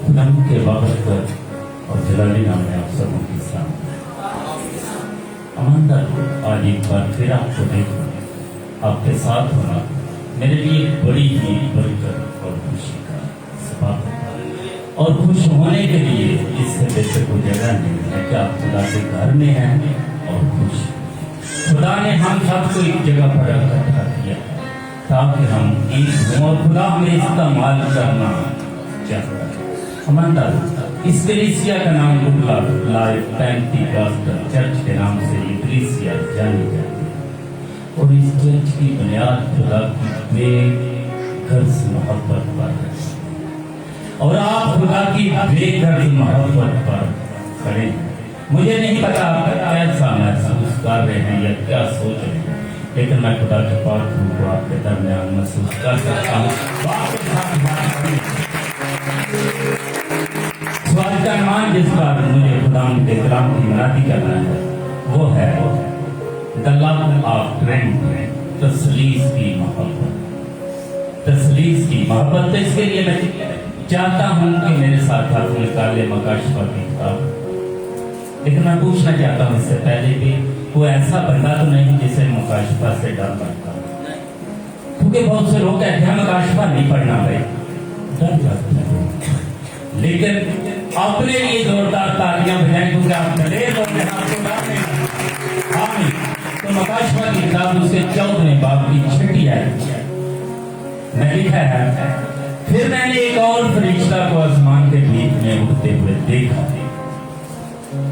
نام کے وقت اور جلالی نام میں آپ سبوں کی سلام۔ اماندار، آج ایک بار پھر آپ کو دیکھنا، آپ کے ساتھ ہونا میرے لیے بڑی ہی برکت اور خوشی کا سبب ہے، اور خوش ہونے کے لیے اس سے بہتر کوئی جگہ نہیں ہے کہ آپ خدا کے گھر میں ہیں اور خوش۔ خدا نے ہم سب کو ایک جگہ پر اکٹھا کیا تاکہ ہم ایک ہوں، اور خدا ہمیں استعمال کرنا چاہتا ہے۔ اماندار، اس کلیسیا کا نام گڈ لائف پینٹیکاسٹل چرچ کے نام سے یہ کلیسیا جانی جاتی ہے، اور اس چرچ کی بنیاد خدا کی بے غرض محبت پر ہے، اور آپ خدا کی بے غرض محبت پر کھڑے ہیں۔ مجھے نہیں پتا آپ کیسا محسوس کر رہے ہیں یا کیا سوچ رہے ہیں، لیکن میں خدا کے پاک روح کو آپ کے درمیان محسوس کر سکتا ہوں۔ سوال کا عنوان جس پر مجھے خدا کے کلام کی منادی کرنا ہے وہ ہے The Love of Trinity، تثلیث کی محبت۔ تثلیث کی محبت، تو اس کے لیے میں چاہتا ہوں کہ میرے ساتھ آپ نکالے مکاشفہ کی کتاب، لیکن میں پوچھنا چاہتا ہوں اس سے پہلے بھی کوئی ایسا بندہ تو نہیں جسے مکاشفہ سے ڈر لگتا، کیونکہ بہت سے لوگ کہتے ہیں مکاشفہ نہیں پڑھنا بھائی، ڈر لگتا ہے، لیکن اپنے لیے زوردار تالیاں بجائیں کیونکہ آپ دلیر لوگ ہیں، آپ کو ڈر نہیں۔ آمین۔ تو مکاشفہ کی کتاب اس کے 14ویں باب کی 6 آیت میں لکھا ہے، پھر میں نے ایک اور فرشتہ کو آسمان کے بیچ میں اٹھتے ہوئے دیکھا،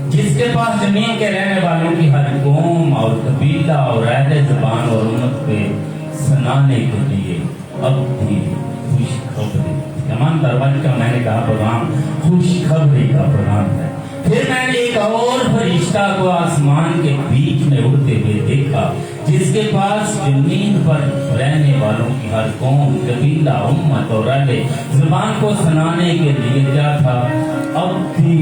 جس کے پاس زمین کے رہنے والوں کی ہر قوم اور قبیلہ اور اہل زبان اور امت پہ سنانے کے لیے اب بھی خوشخبری۔ تمام دروازے کا میں نے کہا پیغام خوشخبری کا پیغام ہے۔ پھر میں نے ایک اور فرشتہ کو آسمان کے بیچ میں اڑتے ہوئے دیکھا، جس کے پاس زمین پر رہنے والوں کی ہر قوم، قبیلہ، امت اور اہل زبان کو سنانے کے لیے کیا تھا؟ اب بھی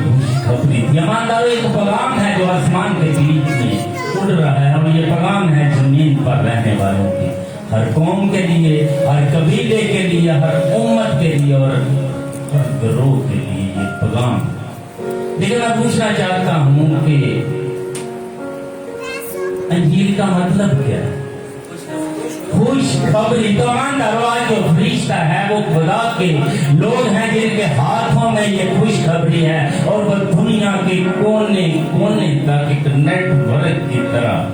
خوشخبری تھی۔ ایمانداروں، ایک پیغام ہے جو آسمان کے بیچ میں اڑ رہا ہے، اور یہ پیغام ہے زمین پر رہنے والوں کی ہر قوم کے لیے، ہر قبیلے کے لیے، ہر امت کے لیے اور ہر گروہ کے لیے یہ پیغام۔ لیکن میں پوچھنا چاہتا ہوں کہ انجیل کا مطلب کیا ہے؟ خوشخبری۔ تو آج جو فرشتہ ہے وہ خدا کے لوگ ہیں جن کے ہاتھوں میں یہ خوشخبری ہے، اور وہ دنیا کے کونے کونے تک ایک نیٹ ورک کی طرح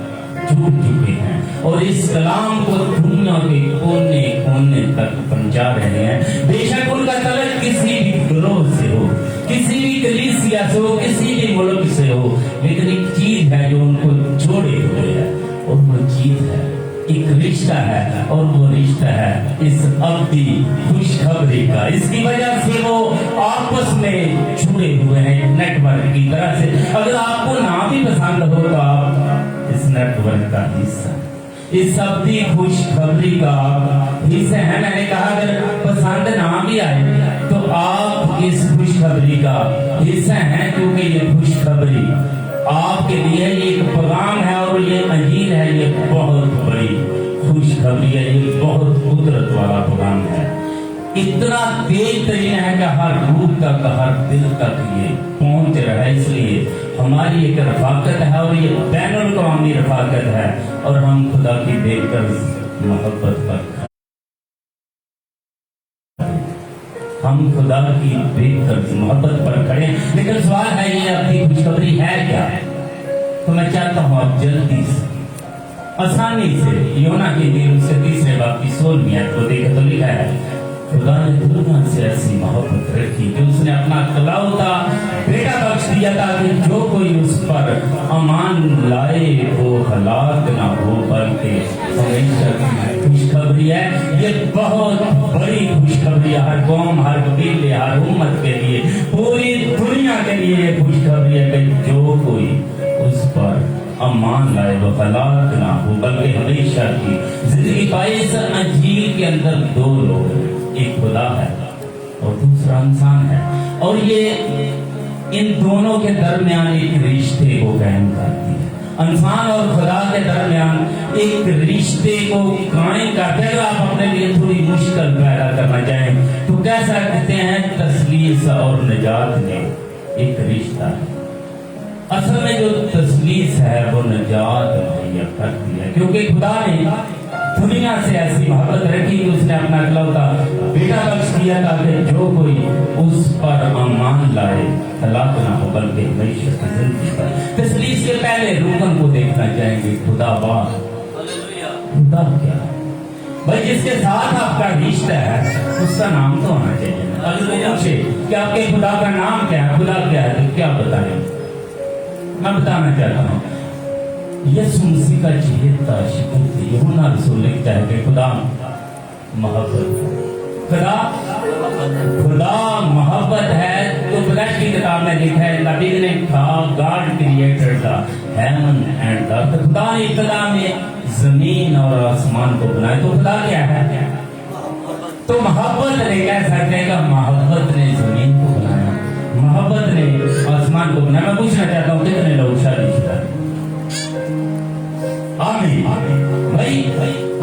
جڑ چکے ہیں، اور اس کلام کو دنیا کے کونے کونے تک پہنچا رہے ہیں۔ بے شک ان کا تعلق کسی بھی گروہ سے ہو، کسی بھی کلیسیا سے ہو، کسی بھی ملک سے ہو، لیکن ایک چیز ہے جو ان کو جوڑے ہوئے ہے، اور وہ چیز ہے ایک رشتہ ہے، اور وہ رشتہ ہے اس ابدی خوشخبری کا۔ اس کی وجہ سے وہ آپس میں جڑے ہوئے ہیں نیٹ ورک کی طرح سے۔ اگر آپ کو نہ بھی پسند ہو تو آپ اس نیٹ ورک کا حصہ، اس ابدی خوشخبری کا حصہ ہے۔ میں نے کہا اگر پسند نہ بھی آئے تو آپ اس خوشخبری کا حصہ ہیں، کیونکہ یہ خوشخبری آپ کے لیے یہ ایک پیغام ہے، اور یہ انجیل ہے، یہ بہت بڑی خوشخبری ہے، یہ بہت قدرت والا پیغام ہے، اتنا تیز ترین ہے کہ ہر روح تک، ہر دل تک یہ پہنچ رہا ہے۔ اس لیے ہماری ایک رفاقت ہے، اور یہ بین الاقوامی رفاقت ہے، اور ہم خدا کی بے غرض محبت پر ہم خدا کی بے غرض محبت پر کھڑے ہیں۔ لیکن سوال ہے یہ اپنی خوشخبری ہے کیا؟ تو میں چاہتا ہوں آپ جلدی سے، آسانی سے یونا کی انجیل سے 3 باب کی 16ویں آیت کو دیکھیں تو لکھا ہے، خدا نے دنیا سے ایسی محبت رکھی کہ اس نے اپنا اکلوتا بیٹا بخش دیا تاکہ جو کوئی اس پر ایمان لائے وہ ہلاک نہ ہو بلکہ ہمیشہ کی خوشخبری ہے۔ یہ بہت بڑی خوشخبری ہے، ہر قوم، ہر قبیلے، ہر امت کے لیے، پوری دنیا کے لیے یہ خوشخبری ہے کہ جو کوئی اس پر ایمان لائے وہ ہلاک نہ ہو بلکہ ہمیشہ کی زندگی پائے۔ اس انجیل کے اندر 2 لوگ ہیں، ایک خدا ہے اور دوسرا انسان ہے، اور یہ ان دونوں کے درمیان ایک رشتے کو قائم کرتی ہے۔ इंसान और खुदा के दरमियान एक रिश्ते को कायम करते हैं। अगर आप अपने लिए थोड़ी मुश्किल पैदा करना चाहें तो कह सकते हैं तस्लीस और निजात में एक रिश्ता है। असल में जो तस्लीस है वो निजात मुहैया करती है, क्योंकि खुदा ने दुनिया से ऐसी मोहब्बत रखी कि उसने अपना इकलौता बेटा बख्श दिया ताकि जो कोई उस पर ईमान लाए हलाक ना हो बल्कि हमेशा की जिंदगी पाए। तस्लीस से पहले रुकन को देखना चाहेंगे, खुदा बाप, खुदा क्या भाई जिसके साथ आपका रिश्ता है उसका नाम तो होना चाहिए। अगर वो पूछे कि आपके खुदा का नाम क्या है, खुदा क्या है, तो क्या बताएं? मैं बताना चाहता हूँ यीशु मसीह का चेहरा शिकूत यूहन्ना रसूल लिखता है कि खुदा मोहब्बत, खुदा मोहब्बत है। तो प्रकाश की किताब में लिखा है नबी ने कहा God created the heaven and the earth. खुदा ने इब्तिदा में जमीन और आसमान को बनाया। तो खुदा क्या है? तो मोहब्बत ने कह सकते हैं कि मोहब्बत ने जमीन को बनाया, मोहब्बत ने आसमान को बनाया। मैं पूछना चाहता हूँ कितने लोग शादीशुदा हैं? आमीन। भाई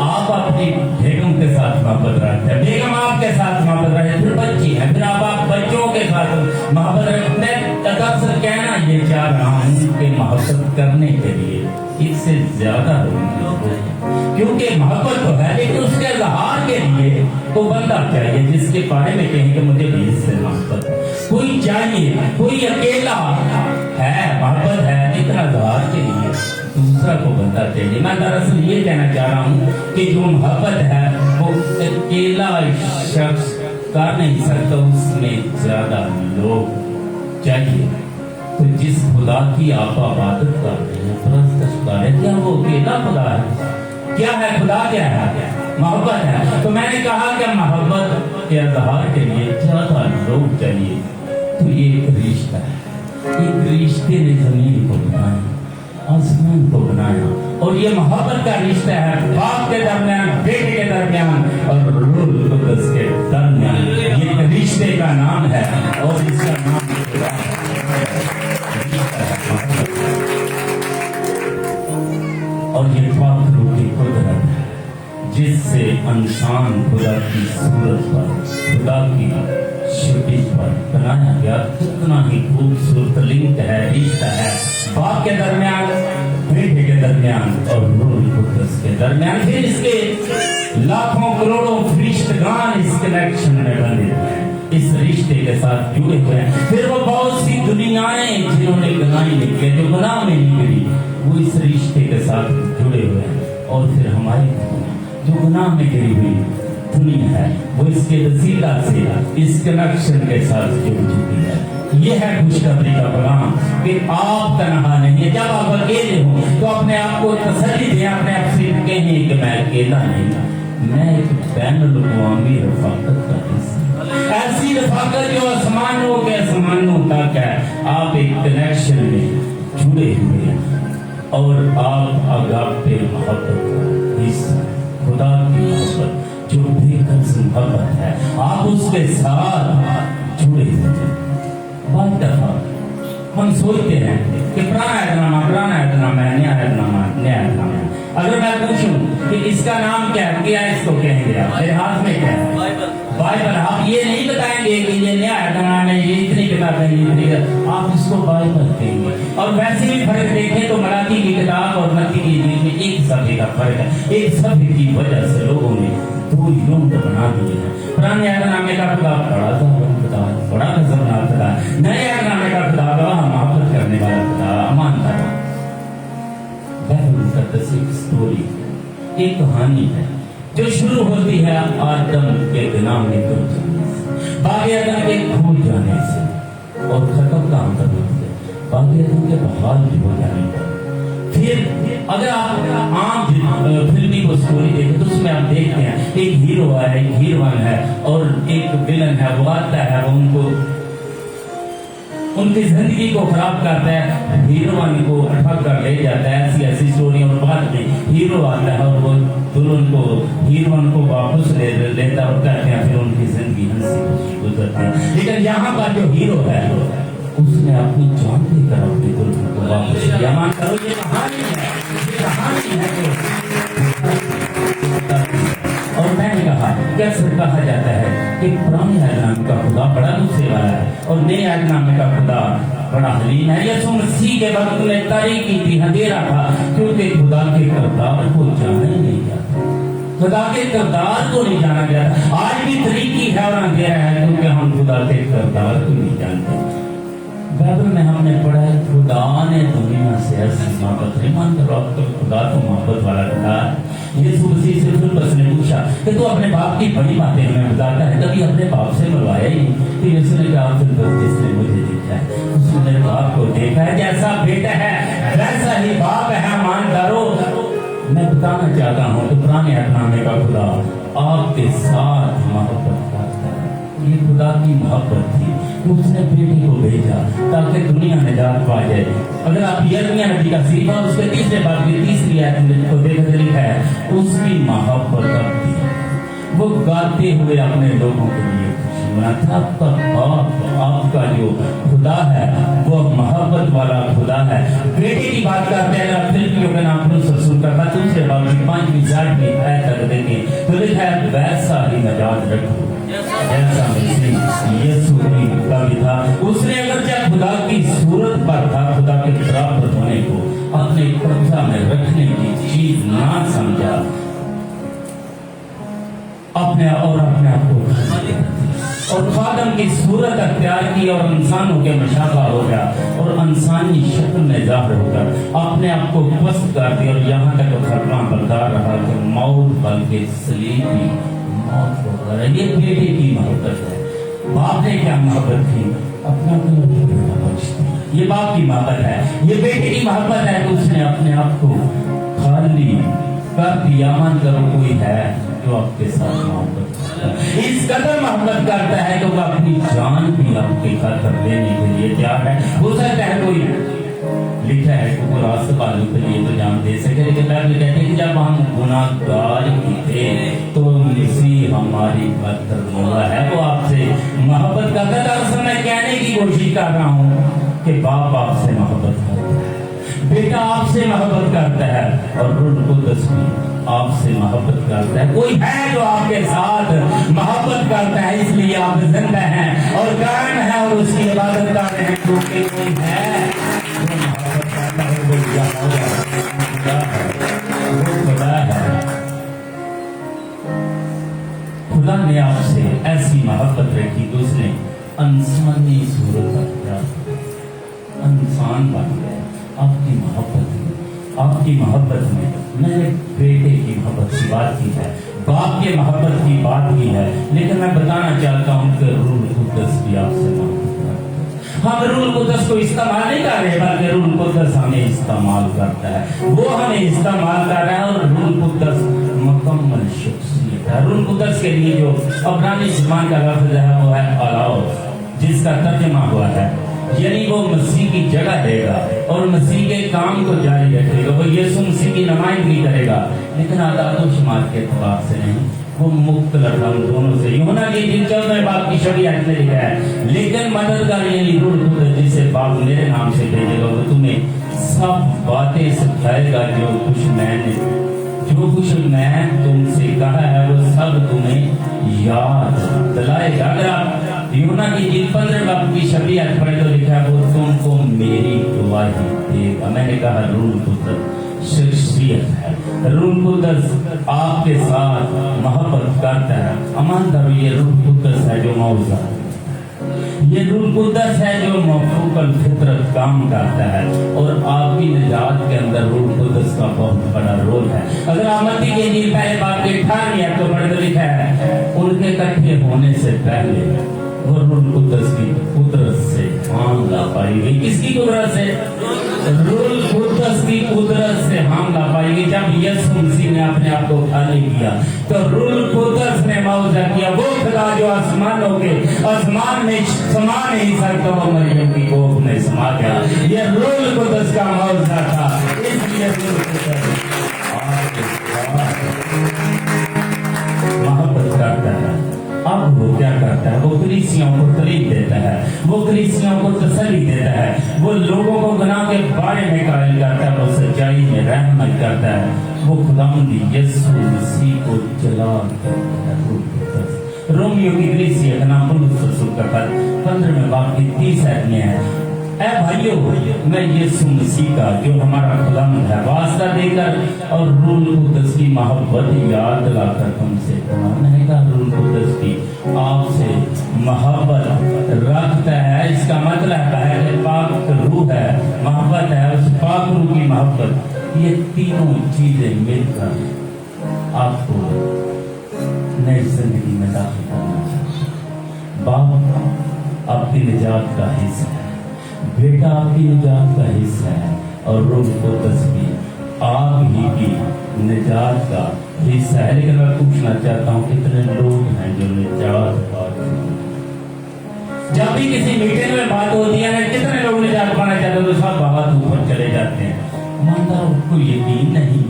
आप अपनी बेगम के साथ मोहब्बत रखते हैं, बेगम आपके साथ मोहब्बत रखते, फिर बच्ची है, फिर आप बच्चों के साथ मोहब्बत रखते हैं। अक्सर कहना ये चाह रहा हूँ कि मोहब्बत करने के लिए इससे ज्यादा क्योंकि मोहब्बत तो है लेकिन उसके इजहार के लिए तो बंदा चाहिए जिसके बारे में कहें कि मुझे भी इससे मोहब्बत है। कोई चाहिए, कोई अकेला है, मोहब्बत है लेकिन इजहार के लिए दूसरा को बंदा चाहिए। मैं दरअसल ये कहना चाह रहा हूँ कि जो मोहब्बत है वो अकेला शख्स कर नहीं सकता, उसमें ज्यादा लोग चाहिए। तो जिस खुदा की आप इबादत करते हैं, परस्तश कर रहे हैं, क्या वो अकेला खुदा है? क्या है खुदा? क्या है? मोहब्बत है। तो मैंने कहा कि मोहब्बत के इजहार के लिए ज्यादा लोग चाहिए। तो ये एक रिश्ता है, एक रिश्ते ने जमीन को बनाया, आसमान को बनाया, और ये मोहब्बत का रिश्ता है बाप के दरमियान, बेटे के दरमियान और रूह कुद्दस के दरमियान। ये रिश्ते का नाम है और इसका नाम और ये पाक रूह की कुदरत है जिससे इंसान खुदा की सूरत पर, खुदा की शक्ल पर बनाया गया। कितना ही खूबसूरत लिंक है, रिश्ता है बाप के दरमियान, बेटे के दरमियान और रूह कुद्दस के दरमियान। फिर इसके लाखों करोड़ों फरिश्तगान इस कनेक्शन में बने हुए हैं, इस रिश्ते के साथ जुड़े हुए हैं। फिर वो बहुत सी दुनियाएं जिन्होंने गुनाह नहीं किया, जो गुनाह में नहीं गिरी, वो इस रिश्ते के साथ जुड़े हुए हैं। और फिर हमारी जो गुनाह में गिरी हुई दुनिया है वो इसके वसीला से इस कनेक्शन के साथ जुड़ चुकी है। ये है खुशखबरी का पैगाम कि आप तनहा नहीं है। जब आप अकेले हो तो अपने आप को तसल्ली दें, अपने आप से कहें कि मैं अकेला नहीं, मैं एक बैनुल-अक़वामी रफ़ाक़त का हिस्सा, ऐसी रफ़ाक़त जो आसमानों के आसमानों तक है। आप एक कनेक्शन में जुड़े हुए हैं और आप अगापे मोहब्बत का हिस्सा, खुदा की मोहब्बत जो बेकस मोहब्बत है, आप उसके साथ जुड़े हुए हैं। बहुत दफा हम सोचते हैं कि पुराना ऐतनामा है, नया ऐतनामा। अगर मैं पूछूं कि इसका नाम क्या है, क्या इसको कहेंगे आप? मेरे हाथ में क्या है? बाइबल। आप ये नहीं बताएंगे कि ये नया ऐतनामा है, ये इतनी किताबें, आप इसको बाइबल कहेंगे। और वैसे भी फर्क देखें तो मराठी की किताब और मत्ती की इंजील में एक सफे का फर्क है। एक सफे की वजह से लोगों ने दो युग बना दिए हैं। पुराने ऐतनामे का खुदा बड़ा था, बड़ा खतरनाक खुदा, नए ऐतनामे का खुदा मोहब्बत करने वाला खुदा, अमान था। एक स्टोरी, एक कहानी है जो शुरू होती है आदम के गुनाह में डूब जाने से, बागे अदम के खो जाने से, और खत्म कहाँ तक होती है? बागे अदम के बहाल हो जाने पर। फिर अगर आप आम फिल्मी को स्टोरी देखें तो उसमें आप देखते हैं एक हीरो है, एक हीरोइन है और एक विलन है। वो आता है, वो उनको उनकी जिंदगी को खराब करता है, हीरोइन को ठग कर ले जाता है। ऐसी ऐसी स्टोरी। और बाद में हीरो आता है और वो दुल्हन को, हीरोइन को वापस ले लेता और कहते हैं फिर उनकी जिंदगी हंसी खुशी गुजरती है। लेकिन यहाँ का जो हीरो है उसने अपनी जान देकर अपने दुल्हन को वापस किया। मान करो ये कहानी है, ये कहानी है और मैंने कहा कैसे कहा जाता है कि पुराने अहदनामे का खुदा बड़ा गुस्से वाला है और नए अहदनामे का खुदा बड़ा हलीम है। यीशु मसीह के वक्त में तारीख की थी, अंधेरा था, क्योंकि खुदा के किरदार को जाना ही नहीं जाता, खुदा के किरदार को नहीं जाना जाता। आज भी तरीकी है और अंधेरा है क्योंकि हम खुदा के किरदार को नहीं जानते। बाइबल में हमने पढ़ा है खुदा ने दुनिया से ऐसी मोहब्बत नहीं, मान करो आपका खुदा तो मोहब्बत वाला खुदा है। यीशु मसीह से फिलिप्पस ने पूछा कि तू अपने बाप की बड़ी बातें हमें बताता है, कभी अपने बाप से मिलवाया ही नहीं। तो यीशु ने कहा फिलिप्पस जिसने मुझे देखा है उसने मेरे बाप को देखा है, जैसा बेटा है वैसा ही बाप है। मानदारो मैं बताना चाहता हूँ कि पुराने अहदनामे का खुदा आपके साथ मोहब्बत करता है। ये खुदा की मोहब्बत थी, उसने बेटे को भेजा ताकि दुनिया निजात पा जाए। अगर आप यिर्मयाह नबी का सीफा उसके तीसरे बाब की तीसरी आयत को देखते लिखा है उसकी मोहब्बत अब थी, वो गाते हुए अपने लोगों के लिए खुशी मनाता। आपका बाप आपका जो खुदा है वो मोहब्बत वाला खुदा है। बेटे की बात करते हैं अगर फिलिपियों के नाम पर रसूल का दूसरे बाब की 5वीं 7वीं आयत तक देखें तो लिखा है वैसा ही नजात रखो जैसा मसीह यीशु का भी था। उसने अगर चाहे खुदा की सूरत पर था, खुदा के बराबर होने को अपने कब्जा में रखने की चीज ना समझा, अपने आप को और खादम की सूरत अख्तियार की और इंसानों के मशाबा हो गया और इंसानी शक्ल में जाहिर होकर अपने आप को पस्त कर दिया और यहाँ तक खतरा बरकरार रहा कि मौत बल्कि सलीब की मौत होकर। ये बेटे की मोहब्बत है। बाप ने क्या मोहब्बत की, अपना ये बाप की मोहब्बत है। ये बेटे की मोहब्बत है तो उसने अपने आप को खाली कर दिया। मान करो कोई है जो आपके साथ मोहब्बत करता है, इस कदर मोहब्बत करता है तो वो अपनी जान भी आपके खातिर देने के लिए तैयार है। हो सकता है कोई लिखा है कि वो रास्ते वालों के लिए तो जान दे सके, लेकिन बाइबल कहते हैं कि जब हम गुनाहगार ही थे तो मसीह हमारी खातिर मरा है। वो आपसे मोहब्बत करता है। दरअसल मैं कहने की कोशिश कर रहा हूँ कि बाप आपसे मोहब्बत करता है, बेटा आपसे मोहब्बत करता है और रूह कुद्दस भी आपसे मोहब्बत करता है। कोई है जो आपके साथ मोहब्बत करता है, इसलिए आप जिंदा हैं और कायम हैं और उसकी इबादत कर रहे हैं, क्योंकि कोई है जो मोहब्बत करता है, वो खुदा है। खुदा ने आपसे ऐसी मोहब्बत रखी तो उसने इंसानी सूरत अख्तियार इंसान बन गए। आपकी मोहब्बत में मैंने बेटे की मोहब्बत की बात की है, बाप के मोहब्बत की बात की है, लेकिन मैं बताना चाहता हूँ कि रूह कुद्दस भी आपसे मोहब्बत करता है। हम रूह कुद्दस को इस्तेमाल नहीं कर रहे बल्कि रूह कुद्दस हमें इस्तेमाल करता है। वो हमें इस्तेमाल कर रहा है और रूह कुद्दस मुकम्मल शख्सियत है। रूह कुद्दस के लिए जो अब्रानी ज़बान का लफ्ज़ है वो है अलाओ, जिसका तर्जुमा हुआ है यानी वो मसीह की जगह देगा और मसीह के काम को जारी रखेगा। वो यीशु मसीह की नुमाइंदगी करेगा, लेकिन आदाद व शुमार के एतबार से नहीं, वो मुख्तलिफ हम दोनों से। यूहन्ना की 14वें बाब की 6वीं आयत में लिखा है लेकिन मददगार यानी रूह कुद्दस जिसे बाप मेरे नाम से भेजेगा वो तुम्हें सब बातें सिखाएगा जो कुछ मैं तुमसे कहा है वो सब तुम्हें याद दिलाएगा। अगर आप यूहन्ना की 15वें बाब की 6वीं आयत पढ़े तो लिखा है वो तुमको मेरी गवाही देगा। मैंने कहा रूह कुद्दस शख्सियत है। रूह कुद्दस आपके साथ मोहब्बत करता है। अमान करो ये रूह कुद्दस है जो मौजूद है, ये रूह कुद्दस है जो मौफूकल फितरत काम करता है और आपकी निजात के अंदर रूह कुद्दस का बहुत बड़ा रोल है। अगर आप मत्ती के इंजील पहले बाब के 18वें आयत को पढ़े तो लिखा है उनके इकट्ठे होने से पहले वो रूह कुद्दस की कुदरत से हामला पाई गई। किसकी कुदरत से? रूह कुद्दस की कुदरत से हामला पाई गई। जब यीशु मसीह ने अपने आप को खाली किया तो रूह कुद्दस ने मौजा किया। वो खुदा जो आसमानों के आसमान में समा नहीं सकता वो मरियम की गोद में समा गया। ये रूह कुद्दस का मौजा था। इसलिए रूह कुद्दस मोहब्बत करता है। अब वो क्या करता है? है, वो कलीसियों को तालीम देता है, वो कलीसियों को तसल्ली देता है, वो लोगों को गुनाह के बारे में कायल करता है, वो सच्चाई में रहमत करता है, वो खुदावंद यीशु मसीह को जला देता है। रोमियो की कलीसिया का नाम पौलुस रसूल का खत 15वें बाब की 30 आयत में है, ऐ भाइयों, मैं यीशु मसीह का जो हमारा खुदावंद है वास्ता देकर और रूह कुद्दस की मोहब्बत याद दिलाकर तुमसे कहता है। रूह कुद्दस की आपसे मोहब्बत रखता है, इसका मतलब है कि पाक रूह है, मोहब्बत है, उस पाक रूह की मोहब्बत, ये तीनों चीजें मिलकर आपको नई जिंदगी में दाखिल करना चाहिए। बाप आपकी निजात का हिस्सा है, बेटा आपकी निजात का हिस्सा है, और रूह कुद्दस भी आप ही की निजात का हिस्सा है। लेकिन मैं पूछना चाहता हूँ, कितने लोग हैं जो निजात पा चुके हैं? जब भी किसी मीटिंग में बात होती है ना, कितने लोग निजात पाना चाहते हैं, तो सब बहुत ऊपर चले जाते हैं। मानता आपको यकीन नहीं,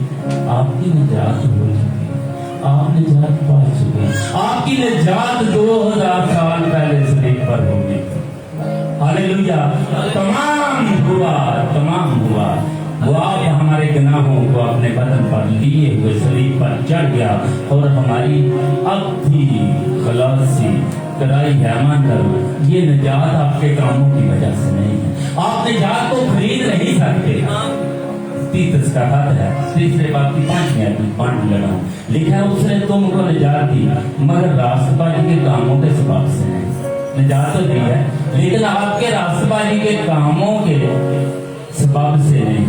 आपकी निजात हो चुकी है, आप निजात पा चुके हैं। आपकी निजात 2000 साल पहले सलीब पर होगी। हालेलुया, तमाम हुआ वो आप हमारे गुनाहों को अपने बदन पर लिए हुए सलीब पर चढ़ गया और हमारी अब भी खलासी कराई है। मान करो, ये निजात आपके कामों की वजह से नहीं है, आप निजात को खरीद नहीं सकते। तीतस का खत है, 3 बाब की 5वीं आयत में 5 लगा लिखा है, उसने तुमको निजात दी मगर रास्तबाजी के कामों के सबब से नहीं। निजात तो दी है, लेकिन आपके रास्तबाजी के कामों के सबब से नहीं,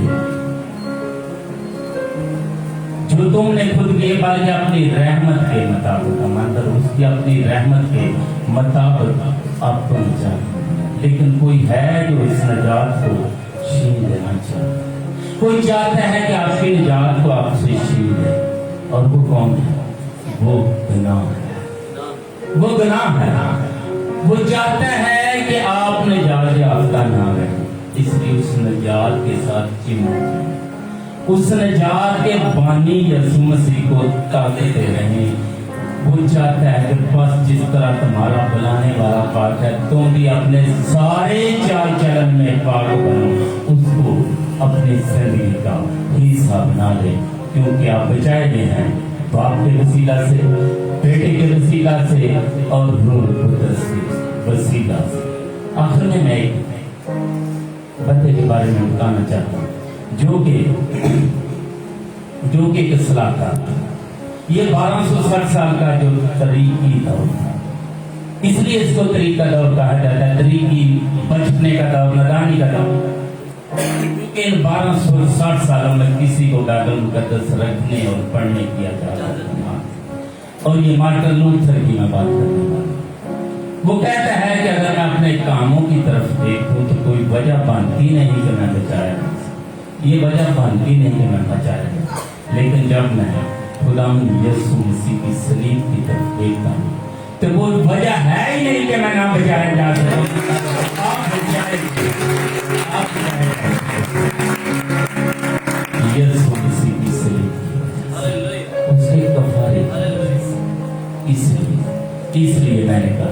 जो तुमने खुद किए, बल्कि अपनी रहमत के मुताबिक, मतलब उसकी अपनी रहमत के मुताबिक आपको निजात। लेकिन कोई है जो इस निजात को छीन लेना चाहता है, कोई चाहता है कि आपकी निजात को आपसे छीन ले, और वो कौन है? वो गुनाह है, वो गुनाह है। वो चाहता है कि आप निजात याफ्ता ना रहे, इसलिए उस निजात के साथ चिमटे, उस निजात के बानी यीशु मसीह को ताकते रहें। वो चाहता है कि बस जिस तरह तुम्हारा बुलाने वाला पाक है, तुम भी अपने सारे चाल चलन में पाक बनो, उसको अपनी जिंदगी का हिस्सा बना ले, क्योंकि आप बचाए गए हैं बाप के वसीला से, बेटे के वसीला से और रूह कुद्दस के वसीला से। आखिर में मैं एक बंदे के बारे में बताना चाहता हूँ, जो कि एक सलाहकार था। ये 1260 साल का जो तरीकी दौर था, इसलिए इसको तरीका दौर कहा जाता है, तरीकी बचपने का दौर, नादानी का दौर। इन 1260 सालों में किसी को बाइबल मुकद्दस रखने और पढ़ने किया जा रहा था। और ये मार्टिन लूथर की मैं बात करने वाला। वो कहता है कि अगर मैं अपने कामों की तरफ देखूं तो कोई वजह बनती नहीं कि मैं बचाया, ये वजह बनती नहीं कि मैं बचाया गया। लेकिन जब मैं खुदावंद यीशु मसीह की सलीब की तरफ देखता हूँ तो वो वजह है ही नहीं कि मैं ना बचाया जा सकता। आप बचाए, यीशु मसीह की सलीब, उसके कफारे, इसलिए मैंने कहा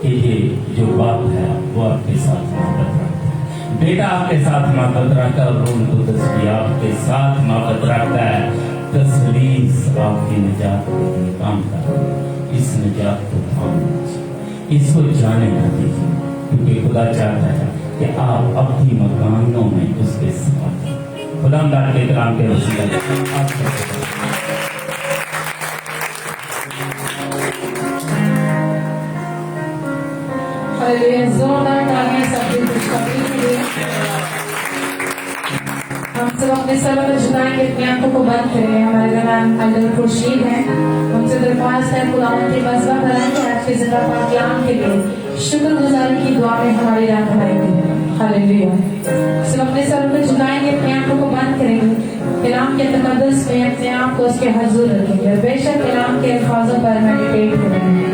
कि ये जो बाप है वो आपके साथ मोहब्बत रखता है, बेटा आपके साथ मोहब्बत रखता है, और रूह कुद्दस भी आपके साथ मोहब्बत रखता है। तसलीस आपकी निजात को काम करता है, इस निजात को थाम लीजिए, इसको जाने ना दीजिए, क्योंकि खुदा चाहता है कि आप अपनी मकानों में उसके साथ खुदावंद के कलाम के वसीले जोरदार तालियां सबके खुशखबरी के लिए। हम सब अपने सर झुकाएंगे, अपनी आंखों को बंद करें। हमारे दरमियान अल्लाह खुर्शीद है, हमसे दरख्वास्त है खुदावंद की बज़वा कराएं आज के ज़िंदा पाक कलाम के लिए शुक्रगुजारी की दुआ में हमारी रहनुमाई करें। हालेलुया। सब अपने सर को झुकाएंगे, अपनी आंखों को बंद करेंगे, कलाम के तकद्दुस में अपने आप को उसके हुजूर रखेंगे, बेशक कलाम के अल्फाजों पर मेडिटेट करेंगे।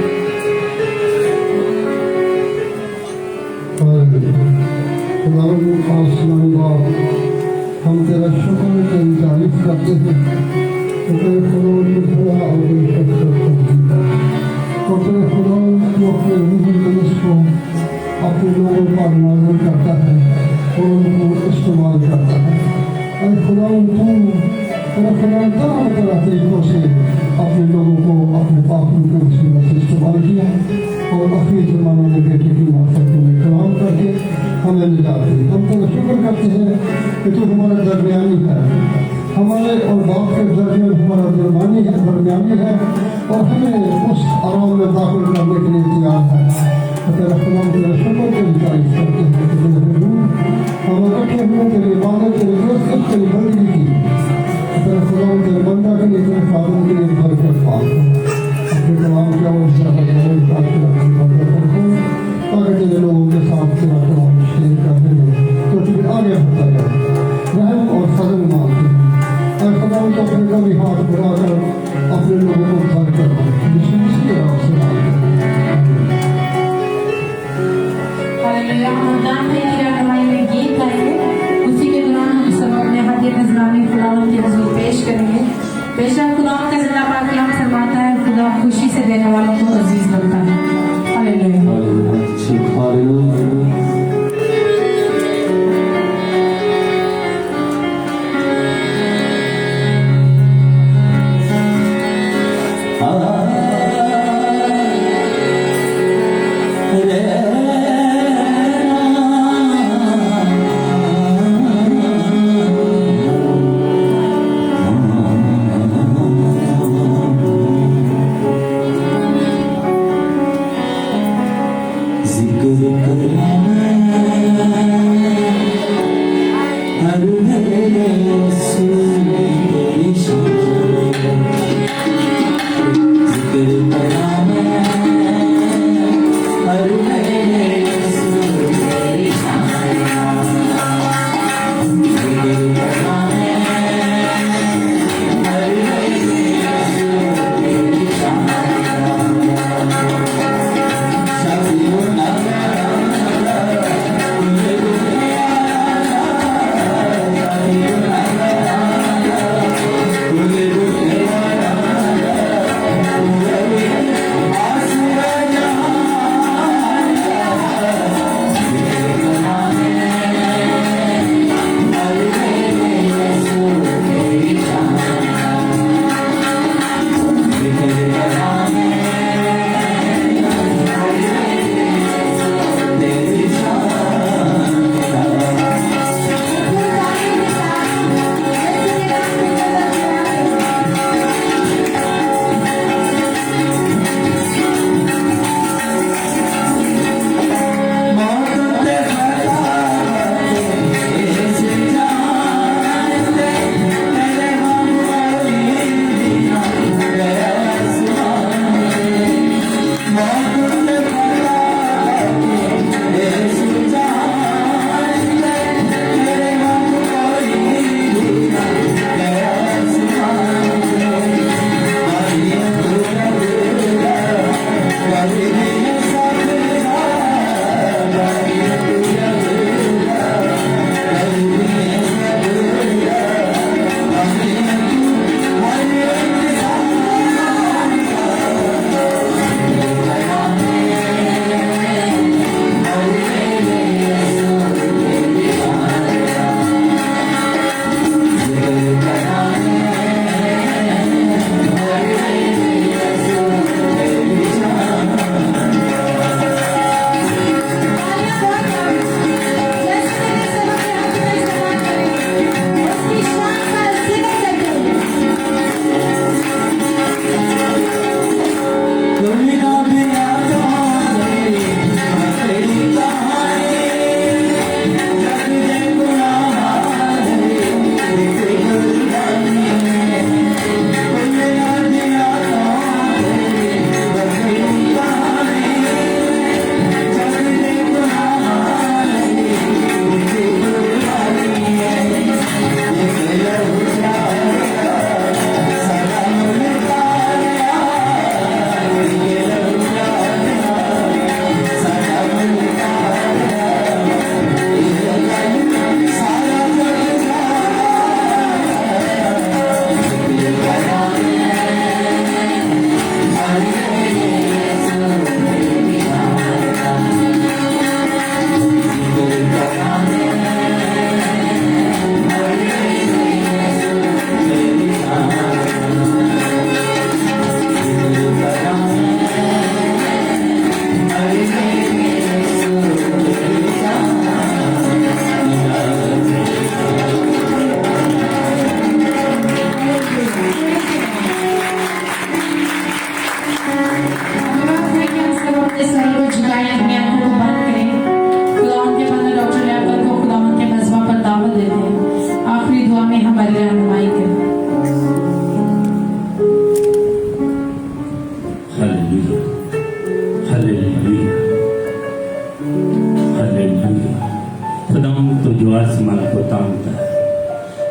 हम तेरा शुक्र तेरी तारीफ करते हैं, तेरे खुदा ने खुदा और तेरे खुदा जो अपने अपने लोगों का नाज़िल करता है और उनको इस्तेमाल करता है। अरे खुदा तरह तरह तरीकों से अपने लोगों को अपने पापों को वसीला से इस्तेमाल किया और आखिरी ज़माने में बेटे की मार्फत में कलाम करके हमें निजात दी। हम तेरा शुक्र करते हैं कि तू हमारा दरमियानी है, हमारे और बाप के दरमियान हमारा दरमियानी है और हमें उस आराम में दाखिल करने के लिए तैयार है। तेरा खुदा तेरा शुक्र तेरी तारीफ करते हैं कि तेरे हजूर हम रखे हुए तेरी इबादत तेरे दोस्त तेरी बंदगी की। तेरा खुदा तेरे बंदा के लिए तेरे खादम के लिए बरकत पाओ। अपने कलाम के और ताकि तेरे लोगों के साथ तेरा कलाम शेयर करते हैं तो तुझे आगे बढ़ता जाए। रहम और फजल मांगते हैं और खुदा तो अपने कभी हाथ बढ़ाकर अपने लोगों को भर कर यीशु मसीह के नाम से मांगते हैं। हालेलुया। हम दान की रहनुमाई में गीत गाएंगे, उसी के दौरान हम सब अपने हदीये नजराने खुदावंद के हुजूर पेश करेंगे। बेशक खुदावंद का जिंदा पाक कलाम फरमाता है, खुदा खुशी से देने वालों को अजीज बनता है। हालेलुया।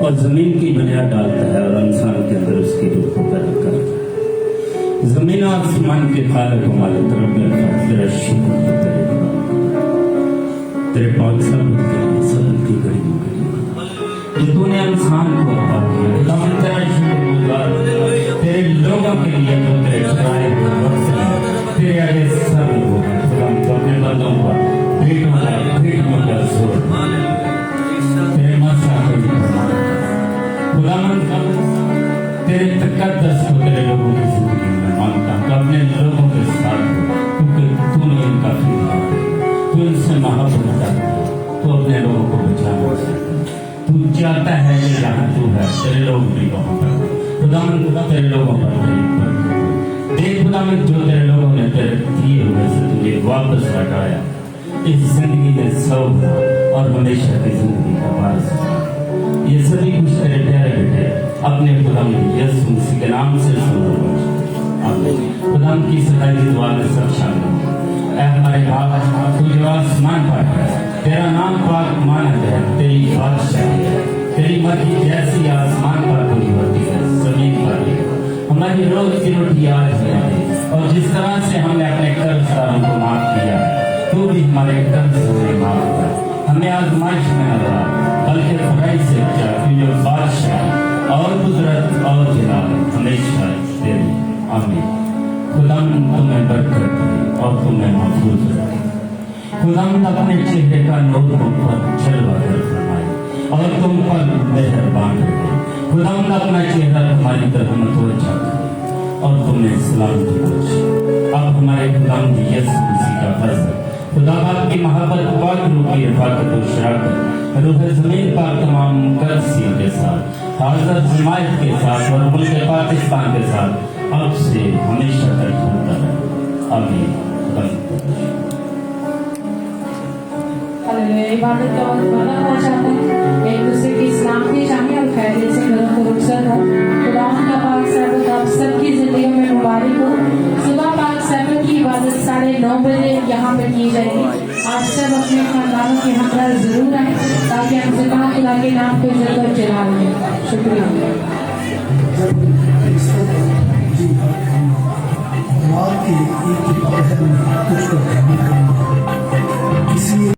और जमीन की बुनियाद डालता है और इंसान के अंदर उसकी रूह को पैदा करता है। जमीन और आसमान के खालिक व मालिक रब तेरा शुक्र है तेरे पाक साबित के लिए सबर की कड़ी जो तूने इंसान को अता किया। खुदा तेरा शुक्रगुजार तेरे लोगों के लिए जो तेरे शराए को बख्शे तेरे आगे सब लोग खुदा तो अपने बंदों पर पीठों का जोर तेरे मसा को खुदा तेरे तकद्दस को तेरे लोगों की जिंदगी में मांगता हूँ अपने लोगों के साथ क्योंकि तूने इनका फिर तू इनसे मोहब्बत करता तो अपने लोगों को बचाना चाहता तू चाहता है कि जहाँ तू है तेरे लोग भी वहाँ पर खुदा तेरे लोगों पर देख खुदा जो तेरे लोगों ने तेरे दिए हुए से तुझे वापस लौटाया इस जिंदगी में सब और हमेशा की जिंदगी का वारिस ये सभी कुछ तेरे प्यारे बेटे अपने खुदा यीशु मसीह के नाम से सुनो आमीन। खुदा की सदाई की दुआ में सब शामिल ऐ हमारे बाप तू जो आसमान पर है तेरा नाम पाक माना जाए तेरी बादशाही है तेरी मर्जी जैसी आसमान पर पूरी होती है जमीन पर भी हमारी रोज की रोटी आज है और जिस तरह से हमने अपने कर्जदारों को माफ किया तू भी हमारे कर्ज हमें माफ कर हमें आजमाइश में न डाल बल्कि बुराई से बचा तू जो बादशाह और कुदरत और जलाल हमेशा तेरी आमीन। खुदा तुम्हें बरकत दे और तुम्हें महफूज रखे। खुदा अपने चेहरे का नूर तुम पर जलवा कर फरमाए और तुम पर मेहरबान रहे। खुदा अपना चेहरा तुम्हारी तरफ मतवज्जा करे और तुम्हें सलामती बख्शे। अब हमारे खुदा यीशु मसीह का फजल खुदा बाप की मोहब्बत पाक रूह की रफाकत और शराकत रूह ज़मीन पर तमाम मुकद्दसियों के साथ हाज़िर जमात के साथ और मुल्क पाकिस्तान के साथ अब से हमेशा तक होता रहे आमीन। हालेलुया। इबादत का वक्त बना हुआ चाहते हैं एक दूसरे की सलामती चाहिए और खैरियत से घरों को रुखसत हो। खुदावंद का पाक सब्त आप सबकी जिंदगी में मुबारक हो। सुबह पाक सब्त की इबादत 9:30 बजे यहाँ पर की जाएगी। आप सब अपने खानदानों के हमरा जरूर आए ताकि हम जितना खुदा के नाम को जलकर चला लें। शुक्रिया। रात की एक